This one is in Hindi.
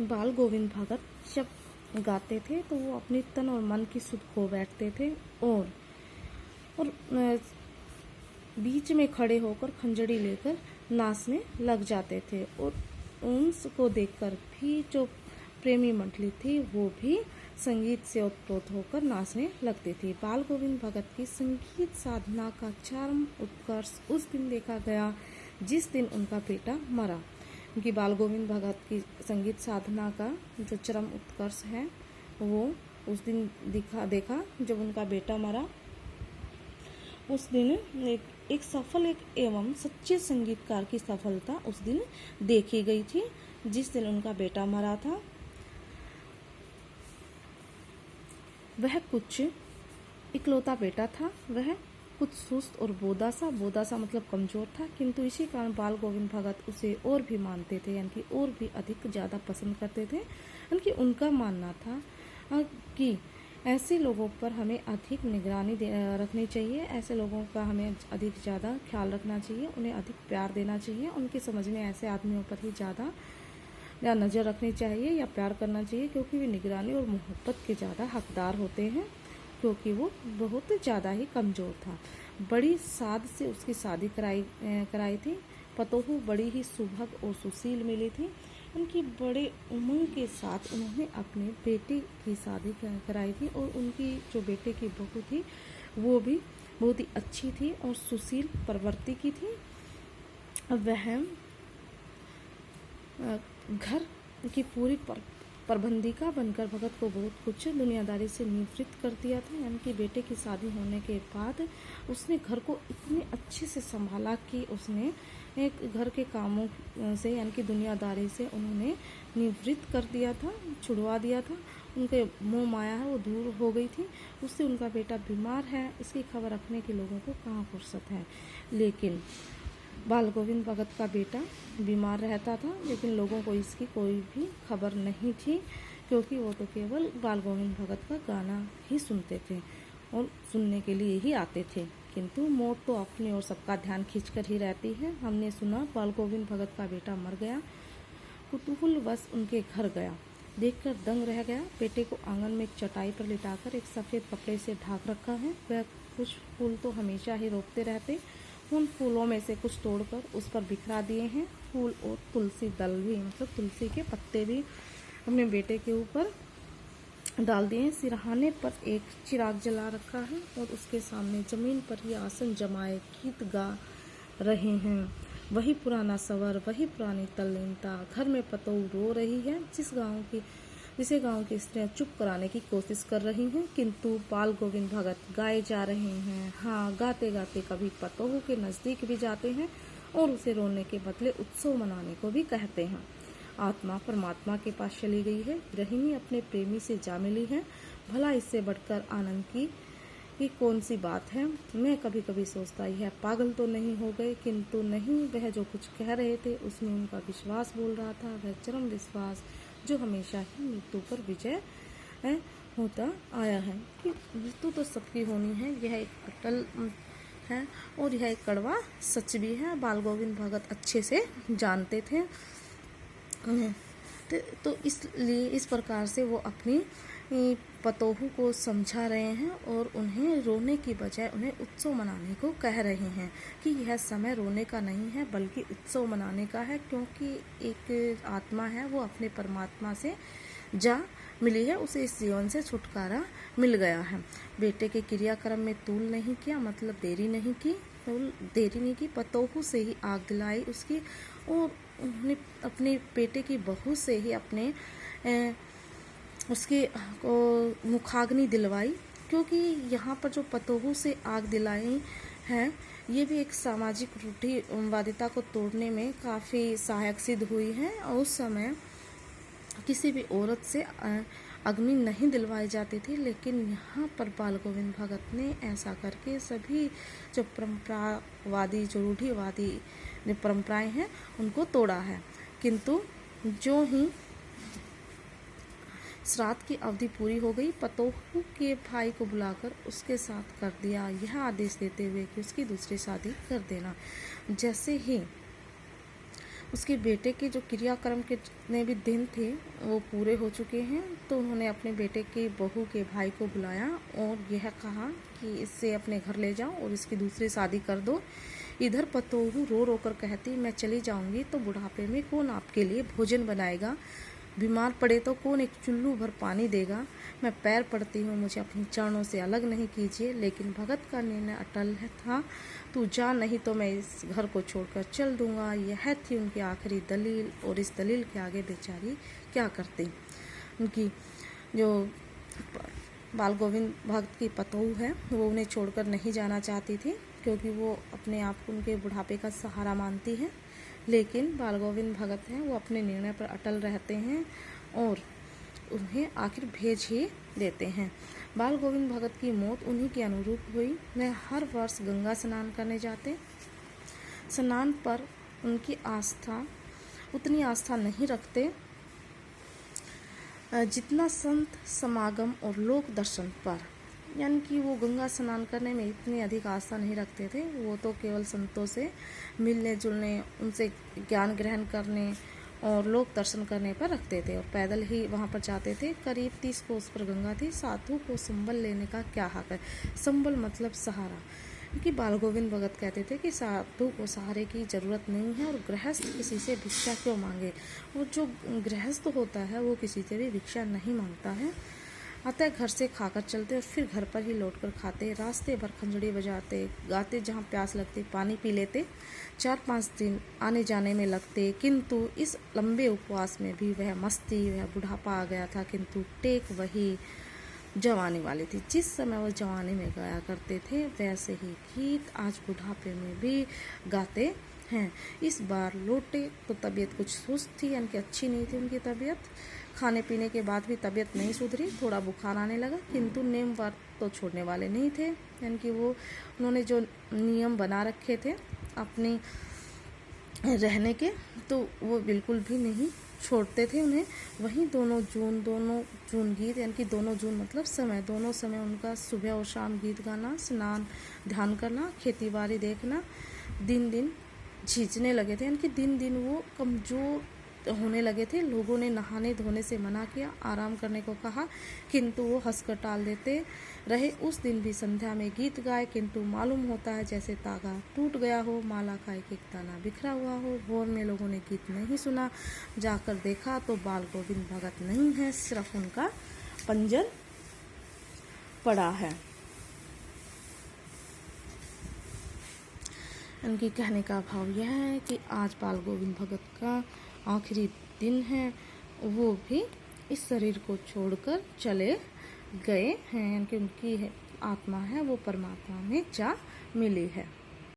बाल गोविंद भगत जब गाते थे तो वो अपनी तन और मन की सुध खो बैठते थे और बीच में खड़े होकर खंजड़ी लेकर नाचने लग जाते थे। और उनको देखकर भी जो प्रेमी मंडली थी वो भी संगीत से ओतप्रोत होकर नाचने लगती थी। बाल गोविंद भगत की संगीत साधना का चरम उत्कर्ष उस दिन देखा गया जिस दिन उनका बेटा मरा। क्योंकि बाल गोविंद भगत की संगीत साधना का जो चरम उत्कर्ष है वो उस दिन देखा जब उनका बेटा मरा। उस दिन एक सफल एवं सच्चे संगीतकार की सफलता उस दिन देखी गई थी जिस दिन उनका बेटा मरा था। वह कुछ इकलौता बेटा था, वह कुछ सुस्त और बोदा सा मतलब कमजोर था, किंतु इसी कारण बाल गोविंद भगत उसे और भी मानते थे, यानी कि और भी अधिक ज़्यादा पसंद करते थे। यानी कि उनका मानना था कि ऐसे लोगों पर हमें अधिक निगरानी रखनी चाहिए, ऐसे लोगों का हमें अधिक ज़्यादा ख्याल रखना चाहिए, उन्हें अधिक प्यार देना चाहिए, उनके समझ में ऐसे आदमियों पर ही ज़्यादा या नज़र रखनी चाहिए या प्यार करना चाहिए, क्योंकि वे निगरानी और मोहब्बत के ज़्यादा हकदार होते हैं, क्योंकि वो बहुत ज़्यादा ही कमज़ोर था। बड़ी साद से उसकी शादी कराई थी। पतोहू बड़ी ही सुभग और सुशील मिली थी। उनकी बड़े उमंग के साथ उन्होंने अपने बेटे की शादी कराई थी और उनकी जो बेटे की बहू थी वो भी बहुत ही अच्छी थी और सुशील प्रवृत्ति की थी। वह घर की पूरी प्रबंधिका बनकर भगत को बहुत कुछ दुनियादारी से निवृत्त कर दिया था। यानी कि बेटे की शादी होने के बाद उसने घर को इतने अच्छे से संभाला कि उसने एक घर के कामों से यानी कि दुनियादारी से उन्होंने निवृत्त कर दिया था, छुड़वा दिया था। उनके मोह माया है वो दूर हो गई थी। उससे उनका बेटा बीमार है, इसकी खबर रखने के लोगों को कहाँ फुर्सत है। लेकिन बाल गोविंद भगत का बेटा बीमार रहता था, लेकिन लोगों को इसकी कोई भी खबर नहीं थी, क्योंकि वो तो केवल बाल गोविंद भगत का गाना ही सुनते थे और सुनने के लिए ही आते थे। किंतु मौत तो अपनी और सबका ध्यान खींचकर ही रहती है। हमने सुना बाल गोविंद भगत का बेटा मर गया। कुतूहलवश उनके घर गया, देखकर दंग रह गया। बेटे को आंगन में एक चटाई पर लिटाकर एक सफ़ेद कपड़े से ढाक रखा है। वह कुछ फूल तो हमेशा ही रोकते रहते, उन फूलों में से कुछ तोड़कर उस पर बिखरा दिए हैं। फूल और तुलसी दल भी, मतलब तुलसी के पत्ते भी अपने बेटे के ऊपर डाल दिए हैं। सिरहाने पर एक चिराग जला रखा है और उसके सामने जमीन पर ही आसन जमाए गीत गा रहे हैं। वही पुराना सवर, वही पुरानी तल्लीनता। घर में पतोहू रो रही है, जिसे गांव की स्त्रियां चुप कराने की कोशिश कर रही हैं, किंतु बाल गोविंद भगत गाए जा रहे हैं। हाँ, गाते गाते कभी पतोहू के नज़दीक भी जाते हैं और उसे रोने के बदले उत्सव मनाने को भी कहते हैं। आत्मा परमात्मा के पास चली गई है, गृहिणी अपने प्रेमी से जा मिली है। भला इससे बढ़कर आनंद की कौन सी बात है। मैं कभी कभी सोचता यह पागल तो नहीं हो गए, किंतु नहीं, वह जो कुछ कह रहे थे उसमें उनका विश्वास बोल रहा था, वह चरम विश्वास जो हमेशा ही मृत्यु पर विजय होता आया है कि मृत्यु तो सबकी होनी है। यह एक अटल है और यह एक कड़वा सच भी है। बाल गोविंद भगत अच्छे से जानते थे। तो इसलिए इस प्रकार से वो अपनी पतोहू को समझा रहे हैं और उन्हें रोने की बजाय उन्हें उत्सव मनाने को कह रहे हैं कि यह समय रोने का नहीं है बल्कि उत्सव मनाने का है, क्योंकि एक आत्मा है वो अपने परमात्मा से जा मिली है, उसे इस जीवन से छुटकारा मिल गया है। बेटे के क्रियाक्रम में तूल नहीं किया, मतलब देरी नहीं की, पतोहू से ही आग दिलाई उसकी और उन्होंने अपने बेटे की बहू से ही अपने उसकी मुखाग्नि दिलवाई, क्योंकि यहाँ पर जो पतोहू से आग दिलाई है ये भी एक सामाजिक रूढ़िवादिता को तोड़ने में काफ़ी सहायक सिद्ध हुई है। और उस समय किसी भी औरत से अग्नि नहीं दिलवाई जाती थी, लेकिन यहाँ पर बाल गोविंद भगत ने ऐसा करके सभी जो परंपरावादी, जो रूढ़िवादी परंपराएं हैं उनको तोड़ा है। किंतु जो ही श्राद्ध की अवधि पूरी हो गई, पतोहू के भाई को बुलाकर उसके साथ कर दिया यह आदेश देते हुए कि उसकी दूसरी शादी कर देना। जैसे ही उसके बेटे के जो क्रियाक्रम के जितने भी दिन थे वो पूरे हो चुके हैं, तो उन्होंने अपने बेटे के बहू के भाई को बुलाया और यह कहा कि इससे अपने घर ले जाओ और इसकी दूसरी शादी कर दो। इधर पतोहू रो रो कर कहती, मैं चली जाऊंगी तो बुढ़ापे में कौन आपके लिए भोजन बनाएगा, बीमार पड़े तो कौन एक चुल्लू भर पानी देगा, मैं पैर पड़ती हूँ, मुझे अपने चरणों से अलग नहीं कीजिए। लेकिन भगत का निर्णय अटल था, तू जा, नहीं तो मैं इस घर को छोड़कर चल दूंगा। यह थी उनकी आखिरी दलील, और इस दलील के आगे बेचारी क्या करती। उनकी जो बाल गोविंद भगत की पतोहू है वो उन्हें छोड़कर नहीं जाना चाहती थी, क्योंकि वो अपने आप को उनके बुढ़ापे का सहारा मानती है। लेकिन बाल गोविंद भगत हैं वो अपने निर्णय पर अटल रहते हैं और उन्हें आखिर भेज ही देते हैं। बाल गोविंद भगत की मौत उन्हीं के अनुरूप हुई। वह हर वर्ष गंगा स्नान करने जाते। स्नान पर उनकी उतनी आस्था नहीं रखते जितना संत समागम और लोक दर्शन पर, यानी कि वो गंगा स्नान करने में इतनी अधिक आस्था नहीं रखते थे। वो तो केवल संतों से मिलने जुलने, उनसे ज्ञान ग्रहण करने और लोक दर्शन करने पर रखते थे, और पैदल ही वहाँ पर जाते थे। करीब 30 कोस पर गंगा थी। साधु को संबल लेने का क्या हक है? संबल मतलब सहारा, क्योंकि बाल गोविंद भगत कहते थे कि साधु को सहारे की जरूरत नहीं है और गृहस्थ किसी से भिक्षा क्यों मांगे। और जो गृहस्थ होता है वो किसी से भी भिक्षा नहीं मांगता है। अतः घर से खाकर चलते और फिर घर पर ही लौटकर खाते। रास्ते भर खंजड़ी बजाते, गाते, जहाँ प्यास लगती पानी पी लेते। 4-5 दिन आने जाने में लगते, किंतु इस लंबे उपवास में भी वह मस्ती, वह बुढ़ापा आ गया था, किंतु टेक वही जवानी वाली थी। जिस समय वो जवानी में गाया करते थे वैसे ही गीत आज बुढ़ापे में भी गाते हैं। इस बार लौटे तो तबीयत कुछ सुस्त थी, यानी कि अच्छी नहीं थी उनकी तबीयत। खाने पीने के बाद भी तबीयत नहीं सुधरी, थोड़ा बुखार आने लगा, किंतु नेम वर्त तो छोड़ने वाले नहीं थे। यानी कि उन्होंने जो नियम बना रखे थे अपने रहने के, तो वो बिल्कुल भी नहीं छोड़ते थे उन्हें। वहीं दोनों जून गीत, यानी कि दोनों जून मतलब समय, दोनों समय उनका सुबह और शाम गीत गाना, स्नान ध्यान करना, खेती बाड़ी देखना दिन दिन झींचने लगे थे। यानी कि दिन दिन वो कमज़ोर होने लगे थे। लोगों ने नहाने धोने से मना किया, आराम करने को कहा, किंतु वो हंसकर टाल देते रहे। उस दिन भी संध्या में गीत गाए, किंतु मालूम होता है जैसे तागा टूट गया हो, माला का एक एक दाना बिखरा हुआ हो। भोर में लोगों ने गीत नहीं सुना, जाकर देखा तो बाल गोविंद भगत नहीं है, सिर्फ उनका पंजर पड़ा है। उनकी कहने का भाव यह है कि आज बाल गोविंद भगत का आखिरी दिन है, वो भी इस शरीर को छोड़कर चले गए हैं, यानी कि उनकी आत्मा है वो परमात्मा में जा मिली है।